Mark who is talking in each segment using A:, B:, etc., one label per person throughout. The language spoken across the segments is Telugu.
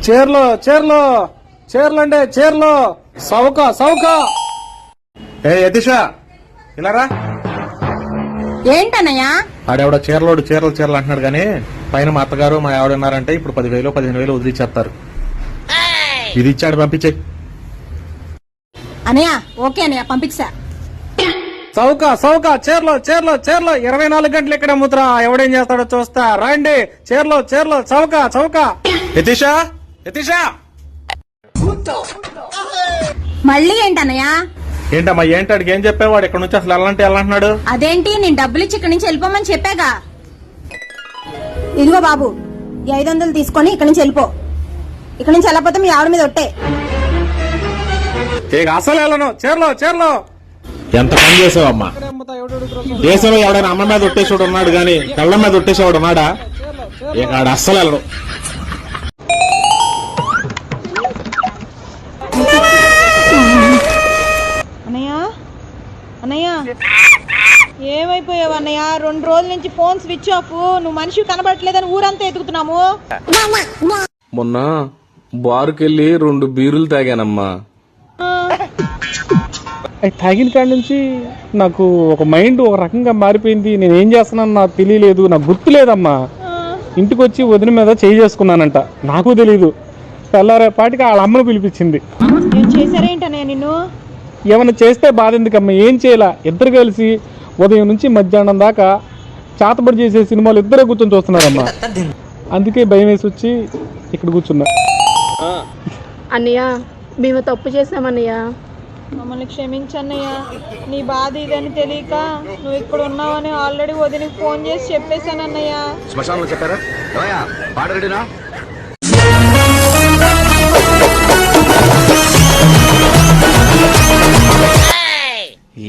A: చీరలో చీరలో చీరలండి చీరలో సౌక సౌక. ఏ యతీష ఇలారా.
B: ఏంటన్నయ్యా?
A: ఆడెవడో చీరలోడు చీరలు చీరలు అంటున్నాడు గానీ పైన మా అత్తగారు మా ఆవిడన్నారంటే ఇప్పుడు 10,000 15,000 వదిలిచ్చేస్తారు. ఇది ఇచ్చాడు పంపించే.
B: అనయ్య ఓకే అనయ్య పంపించా.
A: చౌక చౌక చీరలో చీరలో చీరలో 24 గంటలు ఇక్కడ ముద్ర. ఎవడేం చేస్తాడో చూస్తా రండి. చీరలో చీరలో చౌక చౌక. యతీష యతీష
B: మళ్ళీ ఏంటన్నయ్య?
A: ఏంటమ్మా ఏంటాడికి ఏం చెప్పేవాడు? ఇక్కడ నుంచి అసలు వెళ్ళంటే వెళ్ళంటున్నాడు.
B: అదేంటి నేను డబ్బులు ఇచ్చి ఇక్కడి నుంచి వెళ్ళిపోమని చెప్పాగా.
C: ఇదిగో బాబు ఈ 500 తీసుకొని ఇక్కడి నుంచి వెళ్ళిపో. ఇక్కడి నుంచి వెళ్ళకపోతే మీ ఆవిడ మీద ఒట్టే.
A: ఇక అసలు వెళ్ళను. చీరలో చీరలో.
D: ఎంత పని చేసావమ్మా? దేశంలో ఎవడైనా అమ్మ మీద ఒట్టేసేవాడు ఉన్నాడు గాని కళ్ళ మీద ఒట్టేసేవాడు ఉన్నాడా? ఇక ఆడ అస్సలు వెళ్ళడు.
C: అన్నయ్య అన్నయ్య ఏమైపోయావు అన్నయ్య? 2 రోజుల నుంచి ఫోన్ స్విచ్ ఆఫ్. నువ్వు మనిషి కనబడట్లేదని ఊరంతా ఎదుగుతున్నాము.
E: మొన్న బారుకెళ్ళి 2 బీరులు తాగానమ్మా.
F: తాగిన కాడి నుంచి నాకు ఒక మైండ్ ఒక రకంగా మారిపోయింది. నేను ఏం చేస్తున్నాను నాకు తెలియలేదు, నాకు గుర్తులేదమ్మా. ఇంటికి వచ్చి వదిన మీద చేయి చేసుకున్నానంట, నాకు తెలీదు. తెల్లారేపాటికి వాళ్ళ అమ్మను పిలిపించింది.
C: చేశారేంటన్నయ్య నిన్ను?
F: ఏమైనా చేస్తే బాధ ఎందుకమ్మా? ఏం చేయాల? ఇద్దరు కలిసి ఉదయం నుంచి మధ్యాహ్నం దాకా చాతబడి చేసే సినిమాలు ఇద్దరే కూర్చొని చూస్తున్నారమ్మా. అందుకే భయం వేసి వచ్చి ఇక్కడ కూర్చున్నా.
G: అన్నయ్య మేము తప్పు చేసామన్నయ్య,
C: మమ్మల్ని క్షమించన్నయ్య. నీ బాధ ఇదని తెలియక నువ్వు ఇక్కడ ఉన్నావని ఆల్రెడీ వదినకి ఫోన్ చేసి చెప్పేశానన్నయ్య.
H: శ్మశానంలో చెప్పారా?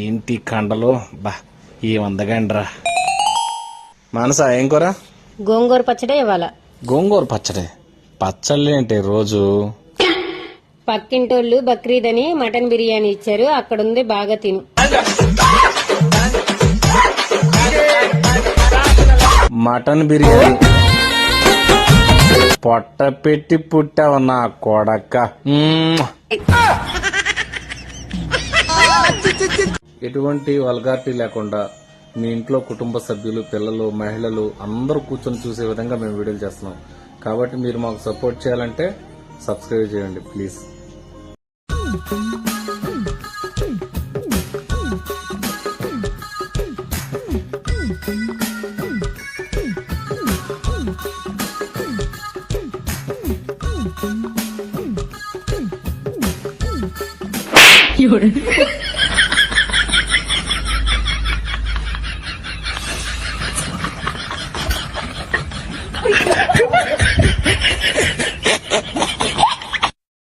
D: ఏంటి కండలు బా ఏమందగండ్రా. మానసా ఏం కూర?
G: గోంగూర పచ్చడే ఇవ్వాల.
D: గోంగూర పచ్చడి? పచ్చళ్ళు ఏంటి రోజు?
G: పక్కింటోళ్ళు బక్రీద్ అని మటన్ బిర్యానీ ఇచ్చారు, అక్కడుంది బాగా తిను.
D: మటన్ బిర్యానీ పొట్ట పెట్టి పుట్టావు నా కొడక.
E: ఎటువంటి వల్గారిటీ లేకుండా మీ ఇంట్లో కుటుంబ సభ్యులు, పిల్లలు, మహిళలు అందరూ కూర్చొని చూసే విధంగా మేము వీడియోలు చేస్తున్నాం. కాబట్టి మీరు మాకు సపోర్ట్ చేయాలంటే సబ్స్క్రైబ్ చేయండి ప్లీజ్.
B: You're